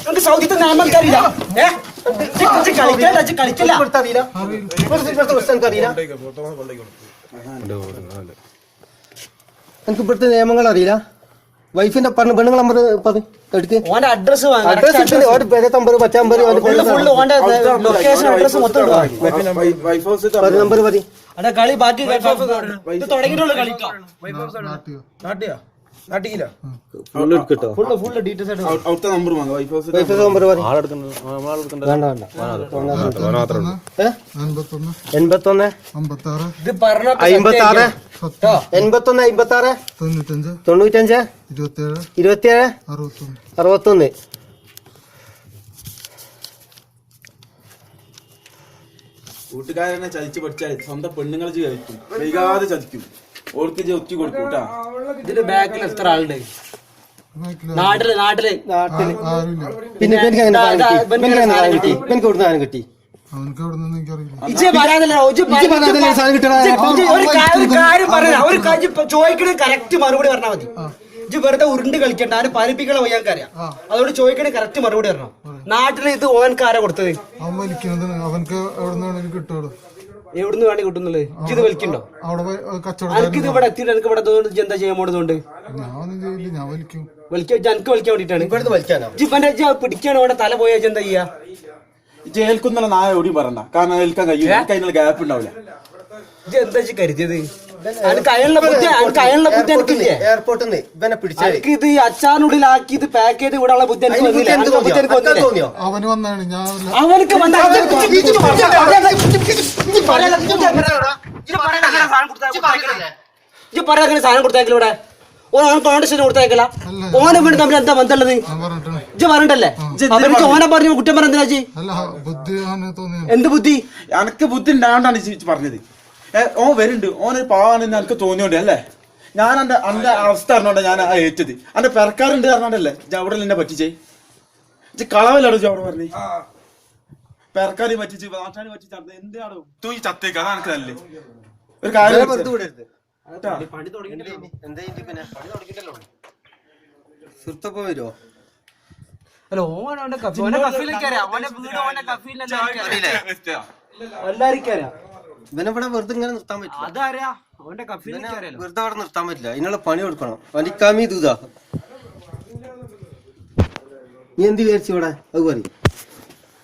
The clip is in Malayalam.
നമുക്ക് സൗദിത്തെ നിയമക്കാരില്ല കളിക്കില്ല എനിക്ക് ഇവിടുത്തെ നിയമങ്ങൾ അറിയില്ല. വൈഫിന്റെ പെണ്ണുങ്ങൾ നമ്പർ എടുക്ക്. അഡ്രസ് നമ്പർ 10 നമ്പർ മതി. കളി ബാക്കി കൂട്ടുകാരനെ ചതിച്ച് പഠിച്ചാൽ സ്വന്തം പെണ്ണുങ്ങൾ ചതിക്കും, വൈകാതെ ചതിക്കും. ഓർക്ക് ഒറ്റ കൊടുക്കും കേട്ടാ. ഇതിന്റെ ബാക്കിൽ എത്ര ആളുണ്ട് നാട്ടില്? പിന്നെ കിട്ടി ചോദിക്കണ കറക്റ്റ് മറുപടി പറഞ്ഞാൽ മതി. ഇജ്ജ് വെറുതെ ഉരുണ്ട് കളിക്കണ്ട. അവന് പാലിപ്പിക്കണ വയ്യാൻക്കറിയാം. അതുകൊണ്ട് ചോദിക്കണ കറക്റ്റ് മറുപടി പറഞ്ഞോ. നാട്ടില് ഇത് ഓൻക്കാരാ കൊടുത്തത്? എവിടുന്ന് വേണ്ടി കിട്ടുന്നുള്ളത്? ഇത് വലിക്കണ്ടോ? എനിക്കിത് ഇവിടെ എത്തിയിട്ട് എനിക്ക് ഇവിടെ എന്താ ചെയ്യാൻ പോണതുകൊണ്ട് എനിക്ക് വലിക്കാൻ വേണ്ടിട്ടാണ്. പിടിക്കാണ് ഇവിടെ തല പോയാ എന്താ ചെയ്യാ? ജയിൽക്കുന്നല്ല നായ ഓടി പറയണ്ട. കാരണം ഏൽക്കാൻ കഴിയും. അതിനുള്ള ഗ്യാപ്പ് ഉണ്ടാവില്ല. ഇത് എന്താ കരുതിയത്? എയർപോർട്ടിൽ എനിക്ക് ഇത് അച്ചാറിനുള്ളിലാക്കി ഇത് പാക്ക് ചെയ്ത് വിടാനുള്ള ബുദ്ധി എനിക്ക് തോന്നിയോ? അവനക്ക് പറയാ സാധനം കൊടുത്തേക്കില്ല ഇവിടെ. ഓൻ കോൺഗ്രസിന് കൊടുത്തേക്കില്ല. ഓനെ വേണ്ടി തമ്മിൽ എന്താ ബന്ധമുള്ളത്? ഇജ്ജ് പറഞ്ഞിട്ടല്ലേ അവർക്ക് ഓനെ പറഞ്ഞു കുറ്റം പറഞ്ഞ എന്തിനാ? എന്ത് ബുദ്ധി? എനക്ക് ബുദ്ധി ഉണ്ടാണ്ടാണ് പറഞ്ഞത്. ഓൻ വരുന്നുണ്ട്, ഓനൊരു പാവാണെന്ന് എനിക്ക് തോന്നിയോണ്ട് അല്ലേ ഞാൻ എന്റെ അവസ്ഥ അറിഞ്ഞോണ്ട ഞാൻ ഏറ്റത്. എന്റെ പെരക്കാരുണ്ട് അറിഞ്ഞോണ്ടല്ലേ അവിടെ എന്നെ പറ്റിച്ചേ. കളവല്ലോ അവിടെ പറഞ്ഞേ. പെരക്കാരി പറ്റിച്ച് നാട്ടാണി പറ്റിച്ച് എന്തിനാണോ തൂങ്ങി ചത്തേക്ക്? അതാണ് എനിക്ക് നല്ലേ ഒരു കാര്യം. ഇവനെവിടെ വെറുതെ ഇങ്ങനെ നിർത്താൻ പറ്റില്ല. വെറുതെ അവിടെ നിർത്താൻ പറ്റില്ല. അതിനുള്ള പണി കൊടുക്കണം. വലിക്കാമി ദൂതാ. നീ എന്ത് വിചാരിച്ചു ഇവിടെ? അത് പറയും.